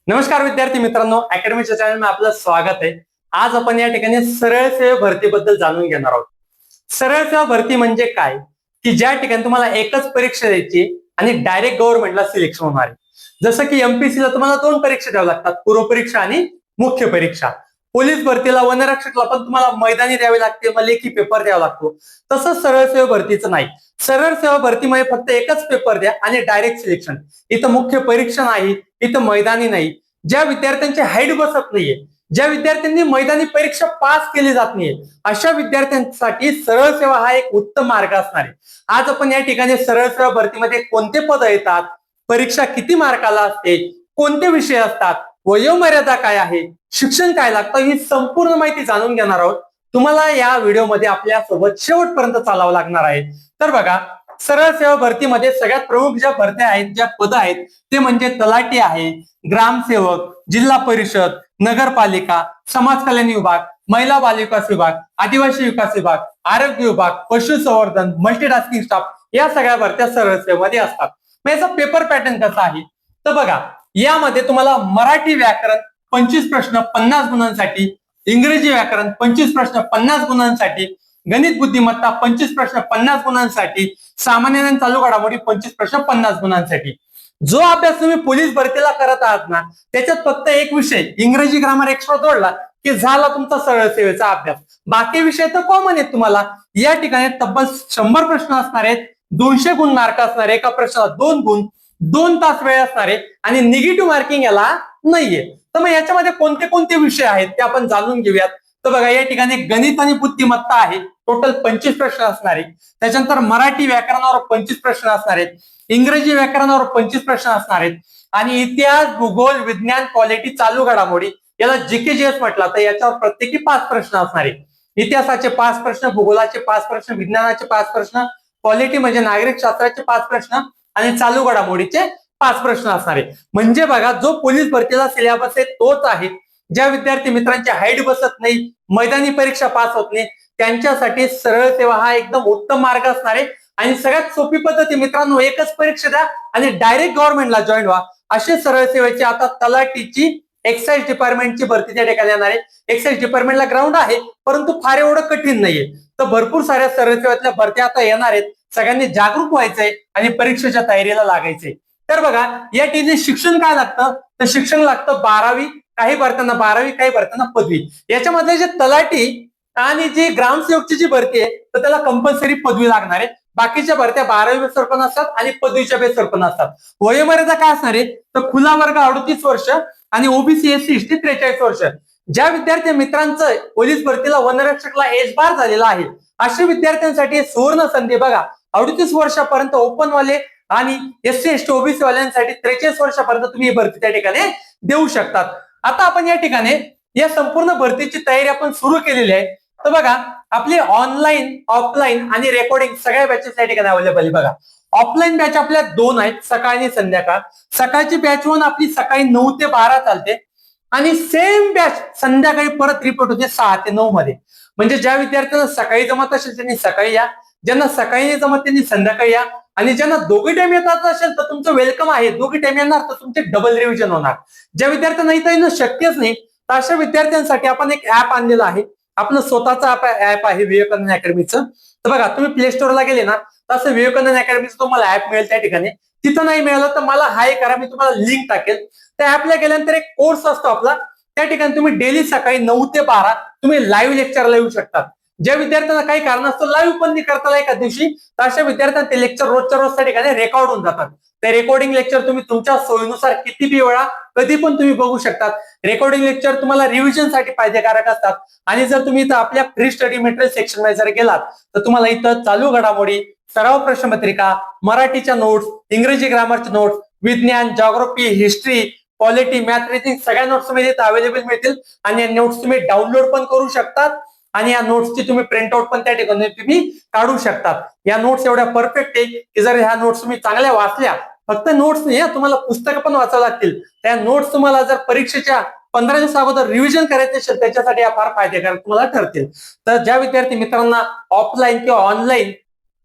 नमस्कार विद्यार्थी मित्रांनो, अकॅडमीच्या चॅनलमध्ये आपलं स्वागत आहे। आज आपण या ठिकाणी सरळ सेवा भरतीबद्दल जाणून घेणार आहोत। सरळ सेवा भरती म्हणजे काय, की ज्या ठिकाणी तुम्हाला एकच परीक्षा द्यायची आणि डायरेक्ट गव्हर्नमेंटला सिलेक्शन होणार आहे। जसं की एमपीएससी ला तुम्हाला दोन परीक्षा द्याव्या लागतात, पूर्व परीक्षा आणि मुख्य परीक्षा। पोलीस भरतीला, वनरक्षकला पण तुम्हाला मैदानी द्यावे लागते, मग लेखी पेपर द्यावा लागतो। तसंच सरळ सेवा भरतीचं नाही। सरळ सेवा भरतीमध्ये फक्त एकच पेपर द्या आणि डायरेक्ट सिलेक्शन। इथं मुख्य परीक्षा नाही, इथं मैदानी नाही। ज्या विद्यार्थ्यांची हाईट बसत नाहीये, ज्या विद्यार्थ्यांनी मैदानी परीक्षा पास केली जात नाहीये, अशा विद्यार्थ्यांसाठी सरळ सेवा हा एक उत्तम मार्ग असणार आहे। आज आपण या ठिकाणी सरळ सेवा भरतीमध्ये कोणते पद येतात, परीक्षा किती मार्काला असते, कोणते विषय असतात, वयोमर्यादा काय आहे, शिक्षण काय लागतं, ही संपूर्ण माहिती जाणून घेणार आहोत। तुम्हाला या व्हिडिओमध्ये आपल्या सोबत शेवटपर्यंत चालावं लागणार आहे। तर बघा, सरळ सेवा भरतीमध्ये सगळ्यात प्रमुख ज्या भरत्या आहेत, ज्या पद आहेत, ते म्हणजे तलाठी आहे, ग्रामसेवक, जिल्हा परिषद, नगरपालिका, समाज कल्याण विभाग, महिला बाल विकास विभाग, आदिवासी विकास विभाग, आरोग्य विभाग, पशुसंवर्धन, मल्टीटास्किंग स्टाफ, या सगळ्या भरत्या सरळ सेवेमध्ये असतात। मग याचा पेपर पॅटर्न कसा आहे, तर बघा, यामध्ये तुम्हाला मराठी व्याकरण 25 प्रश्न 50 गुणांसाठी, इंग्रजी व्याकरण 25 प्रश्न 50 गुणांसाठी, गणित बुद्धिमत्ता 25 प्रश्न 50 गुणांसाठी, सामान्य ज्ञान चालू घडामोडी 25 प्रश्न 50 गुणांसाठी। जो अभ्यास तुम्ही पोलीस भरतीला करत आहात ना, त्याच्यात फक्त एक विषय इंग्रजी ग्रामर एक्स्ट्रा जोडला की झाला तुमचा सरळ सेवेचा अभ्यास। बाकी विषय तर कॉमन आहेत तुम्हाला। या ठिकाणी तब्बल 100 प्रश्न असणार आहेत, 200 गुण मार्क असणार आहे, एका प्रश्नाला 2 गुण, 2 तास वेळ असणार आहे आणि निगेटिव्ह मार्किंग याला नाहीये। तर मग याच्यामध्ये कोणते कोणते विषय आहेत ते आपण जाणून घेऊयात। तर बघा, या ठिकाणी गणित आणि बुद्धिमत्ता आहे, टोटल 25 प्रश्न असणार आहे। त्याच्यानंतर मराठी व्याकरणावर 25 प्रश्न असणार आहेत, इंग्रजी व्याकरणावर 25 प्रश्न असणार आहेत आणि इतिहास, भूगोल, विज्ञान, पॉलिटी, चालू घडामोडी, याला जीके जीएस म्हटलं तर याच्यावर प्रत्येकी 5 प्रश्न असणार आहेत। इतिहासाचे 5 प्रश्न, भूगोलाचे 5 प्रश्न, विज्ञानाचे 5 प्रश्न, पॉलिटी म्हणजे नागरिक शास्त्राचे 5 प्रश्न आणि चालू घडामोडीचे 5 प्रश्न असणार आहे। म्हणजे बघा, जो पोलीस भरतीचा सिलेबस आहे तोच आहे। ज्या विद्यार्थी मित्रांची हाईट बसत नाही, मैदानी परीक्षा पास होत नाही, त्यांच्यासाठी सरळ सेवा हा एकदम उत्तम मार्ग असणार आहे। आणि सगळ्यात सोपी पद्धती मित्रांनो, एकच परीक्षा द्या आणि डायरेक्ट गव्हर्नमेंटला जॉईन व्हा। असे सरळ सेवेची आता तलाठीची, एक्साइज डिपार्टमेंटची भरती त्या ठिकाणी येणार आहे। एक्साइज डिपार्टमेंटला ग्राउंड आहे, परंतु फार एवढं कठीण नाहीये। तर भरपूर साऱ्या सरळ सेवेतल्या भरत्या आता येणार आहेत। सगळ्यांनी जागरूक व्हायचंय आणि परीक्षेच्या तयारीला लागायचंय। तर बघा, या ठिकाणी शिक्षण काय लागतं, तर शिक्षण लागतं 12वी, काही भरताना 12वी, काही भरताना पदवी। याच्यामधले जे तलाठी आणि जी ग्रामसेवकची जी भरती आहे, तर त्याला कंपल्सरी पदवी लागणार आहे। बाकीच्या भरत्या 12वी बेसवर पण असतात आणि पदवीच्या बेसवर पण असतात। वयोमर्यादा काय असणार आहे, तर खुला वर्ग 38 वर्ष आणि ओबीसी एससी एसटी 43 वर्ष। ज्या विद्यार्थी मित्रांचं पोलीस भरतीला, वनरक्षकला एज बार झालेला आहे, अशा विद्यार्थ्यांसाठी सुवर्ण संधी। बघा, 38 वर्षापर्यंत ओपन वाले आणि एससी एसटी ओबीसी वाल्यांसाठी 43 वर्षापर्यंत तुम्ही ही भरती त्या ठिकाणी देऊ शकतात। आता आपण या ठिकाणी या संपूर्ण भरतीची तयारी आपण सुरू केलेली आहे। तर बघा, आपली ऑनलाईन, ऑफलाईन आणि रेकॉर्डिंग सगळ्या बॅचेस या ठिकाणी अवेलेबल आहे। बघा, ऑफलाईन बॅच आपल्या 2 आहेत, सकाळ आणि संध्याकाळ। सकाळची बॅच 1 आपली सकाळी 9 ते 12 चालते आणि सेम बॅच संध्याकाळी परत रिपोर्ट होते 6 ते 9 मध्ये। म्हणजे ज्या विद्यार्थ्यांना सकाळी जमत असेल त्यांनी सकाळी या, ज्यांना सकाळी नाही जमत त्यांनी संध्याकाळी या, आणि ज्यांना दोघी टाइम येतात असेल तर तुमचं वेलकम आहे। दोघी टाइम येणार तर तुमचे डबल रिव्हिजन होणार। ज्या विद्यार्थ्यांना इथं येणं शक्यच नाही, तर अशा विद्यार्थ्यांसाठी आपण एक ऍप आणलेलं आहे। आपलं स्वतःचं ऍप आहे विवेकानंद अकॅडमीचं। तर बघा, तुम्ही प्ले स्टोअरला गेले ना, तर असं विवेकानंद अकॅडमीचं तुम्हाला ऍप मिळेल। त्या ठिकाणी तिथं नाही मिळालं तर मला हाय करा, मी तुम्हाला लिंक टाकेल। त्या ऍपला गेल्यानंतर एक कोर्स असतो आपला, त्या ठिकाणी तुम्ही डेली सकाळी 9 ते 12 तुम्ही लाईव्ह लेक्चरला येऊ शकतात। ज्या विद्यार्थ्यांना काही कारणास्तव लाईव्ह पण नाही करता एका दिवशी, तर अशा विद्यार्थ्यांना ते लेक्चर रोजच्या रोज त्या ठिकाणी रेकॉर्ड होऊन जातात। ते रेकॉर्डिंग लेक्चर तुम्ही तुमच्या सोयीनुसार किती बी वेळा, कधी पण तुम्ही बघू शकतात। रेकॉर्डिंग लेक्चर तुम्हाला रिव्हिजन साठी फायदेकारक असतात। आणि जर तुम्ही इथं आपल्या फ्री स्टडी मटेरियल सेक्शन मध्ये जर गेलात, तर तुम्हाला इथं चालू घडामोडी, सराव प्रश्नपत्रिका, मराठीच्या नोट्स, इंग्रजी ग्रामरच्या नोट्स, विज्ञान, geography, history, polity, math, reasoning सगळ्या नोट्स तुम्ही इथं अवेलेबल मिळतील। आणि या नोट्स तुम्ही डाउनलोड पण करू शकतात आणि या नोट्सची तुम्ही प्रिंटआउट पण त्या ठिकाणी तुम्ही काढू शकतात। या नोट्स एवढ्या परफेक्ट आहे की जर ह्या नोट्स तुम्ही चांगल्या वाचल्या, फक्त नोट्स नाही, तुम्हाला पुस्तकं पण वाचावं लागतील। त्या नोट्स तुम्हाला जर परीक्षेच्या 15 दिवस अगोदर रिव्हिजन करायचे असेल, त्याच्यासाठी या फार फायदेकारक तुम्हाला ठरतील। तर ज्या विद्यार्थी मित्रांना ऑफलाईन किंवा ऑनलाईन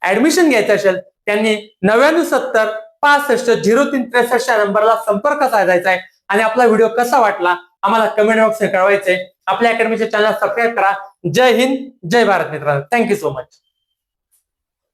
ऍडमिशन घ्यायचं असेल, त्यांनी 9970 65 03 63 या नंबरला संपर्क साधायचा आहे। आणि आपला व्हिडिओ कसा वाटला आम्हाला कमेंट बॉक्समध्ये कळवायचंय. आपल्या अकॅडमीच्या चॅनल सबस्क्राईब करा. जय हिंद, जय भारत मित्रांनो. Thank you so much.